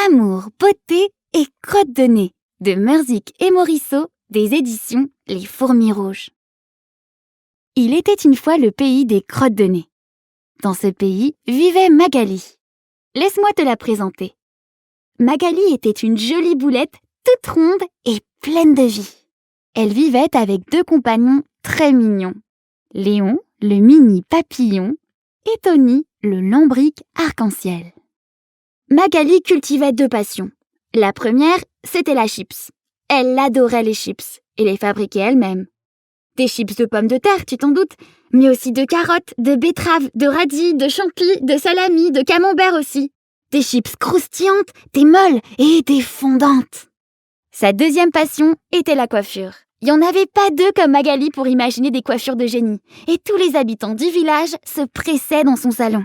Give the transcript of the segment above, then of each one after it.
Amour, beauté et crotte de nez de Meurzik et Morisseau des éditions Les Fourmis Rouges. Il était une fois le pays des crottes de nez. Dans ce pays vivait Magali. Laisse-moi te la présenter. Magali était une jolie boulette toute ronde et pleine de vie. Elle vivait avec deux compagnons très mignons. Léon, le mini papillon, et Tony, le lambric arc-en-ciel. Magali cultivait deux passions. La première, c'était la chips. Elle adorait les chips et les fabriquait elle-même. Des chips de pommes de terre, tu t'en doutes, mais aussi de carottes, de betteraves, de radis, de champi, de salami, de camembert aussi. Des chips croustillantes, des molles et des fondantes. Sa deuxième passion était la coiffure. Il n'y en avait pas deux comme Magali pour imaginer des coiffures de génie, et tous les habitants du village se pressaient dans son salon.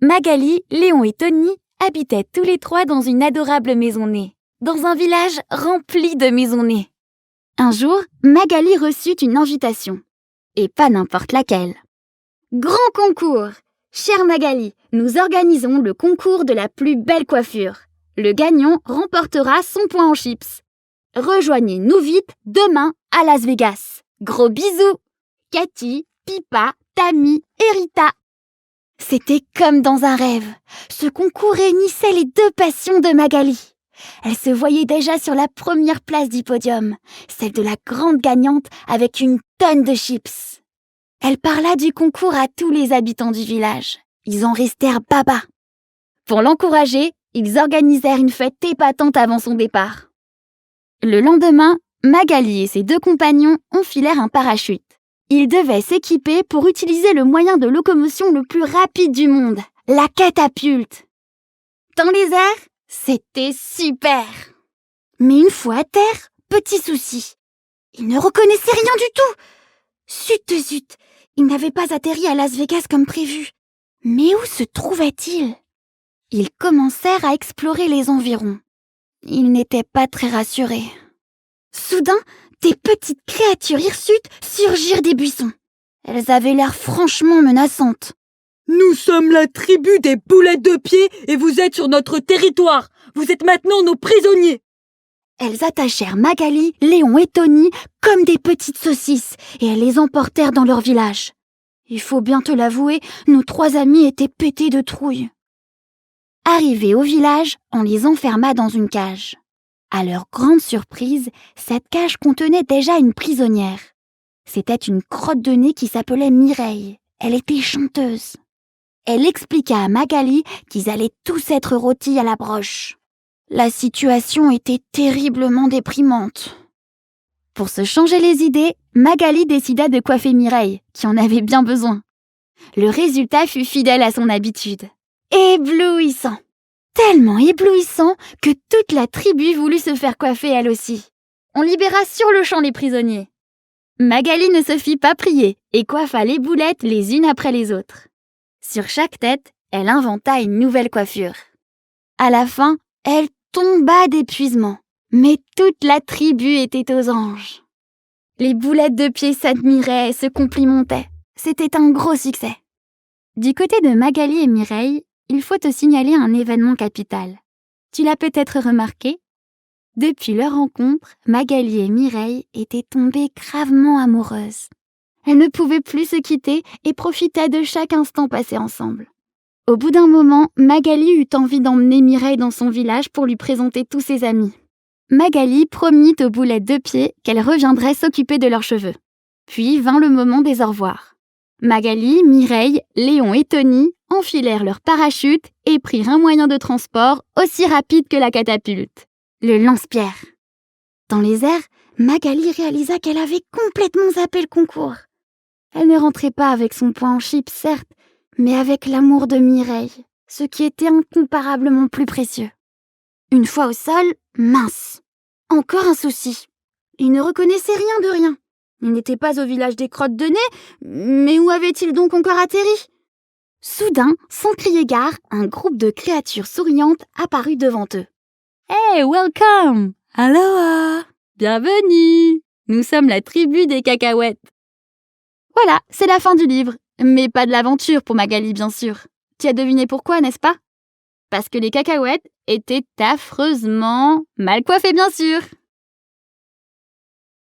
Magali, Léon et Tony habitaient tous les trois dans une adorable maisonnée, dans un village rempli de maisonnées. Un jour, Magali reçut une invitation, et pas n'importe laquelle. Grand concours! Chère Magali, nous organisons le concours de la plus belle coiffure. Le gagnant remportera son point en chips. Rejoignez-nous vite demain à Las Vegas. Gros bisous! Cathy, Pipa, Tammy et Rita. C'était comme dans un rêve. Ce concours réunissait les deux passions de Magali. Elle se voyait déjà sur la première place du podium, celle de la grande gagnante avec une tonne de chips. Elle parla du concours à tous les habitants du village. Ils en restèrent baba. Pour l'encourager, ils organisèrent une fête épatante avant son départ. Le lendemain, Magali et ses deux compagnons enfilèrent un parachute. Ils devaient s'équiper pour utiliser le moyen de locomotion le plus rapide du monde, la catapulte. Dans les airs, c'était super. Mais une fois à terre, petit souci. Ils ne reconnaissaient rien du tout. Zut, ils n'avaient pas atterri à Las Vegas comme prévu. Mais où se trouvaient-ils? Ils commencèrent à explorer les environs. Ils n'étaient pas très rassurés. Soudain, des petites créatures hirsutes surgirent des buissons. Elles avaient l'air franchement menaçantes. Nous sommes la tribu des boulettes de pied et vous êtes sur notre territoire. Vous êtes maintenant nos prisonniers. Elles attachèrent Magali, Léon et Tony comme des petites saucisses et elles les emportèrent dans leur village. Il faut bien te l'avouer, nos trois amis étaient pétés de trouille. Arrivés au village, on les enferma dans une cage. À leur grande surprise, cette cage contenait déjà une prisonnière. C'était une crotte de nez qui s'appelait Mireille. Elle était chanteuse. Elle expliqua à Magali qu'ils allaient tous être rôtis à la broche. La situation était terriblement déprimante. Pour se changer les idées, Magali décida de coiffer Mireille, qui en avait bien besoin. Le résultat fut fidèle à son habitude. Éblouissant! Tellement éblouissant que toute la tribu voulut se faire coiffer elle aussi. On libéra sur le champ les prisonniers. Magali ne se fit pas prier et coiffa les boulettes les unes après les autres. Sur chaque tête, elle inventa une nouvelle coiffure. À la fin, elle tomba d'épuisement, mais toute la tribu était aux anges. Les boulettes de pied s'admiraient et se complimentaient. C'était un gros succès. Du côté de Magali et Mireille, il faut te signaler un événement capital. Tu l'as peut-être remarqué? Depuis leur rencontre, Magali et Mireille étaient tombées gravement amoureuses. Elles ne pouvaient plus se quitter et profitaient de chaque instant passé ensemble. Au bout d'un moment, Magali eut envie d'emmener Mireille dans son village pour lui présenter tous ses amis. Magali promit aux boulettes de pied qu'elle reviendrait s'occuper de leurs cheveux. Puis vint le moment des au revoir. Magali, Mireille, Léon et Tony enfilèrent leur parachute et prirent un moyen de transport aussi rapide que la catapulte, le lance-pierre. Dans les airs, Magali réalisa qu'elle avait complètement zappé le concours. Elle ne rentrait pas avec son point en chips, certes, mais avec l'amour de Mireille, ce qui était incomparablement plus précieux. Une fois au sol, mince. Encore un souci. Il ne reconnaissait rien de rien. Il n'était pas au village des crottes de nez, mais où avait-il donc encore atterri? Soudain, sans crier gare, un groupe de créatures souriantes apparut devant eux. « Hey, welcome! Aloha! Bienvenue! Nous sommes la tribu des cacahuètes. » Voilà, c'est la fin du livre. Mais pas de l'aventure pour Magali, bien sûr. Tu as deviné pourquoi, n'est-ce pas? parce que les cacahuètes étaient affreusement mal coiffées, bien sûr.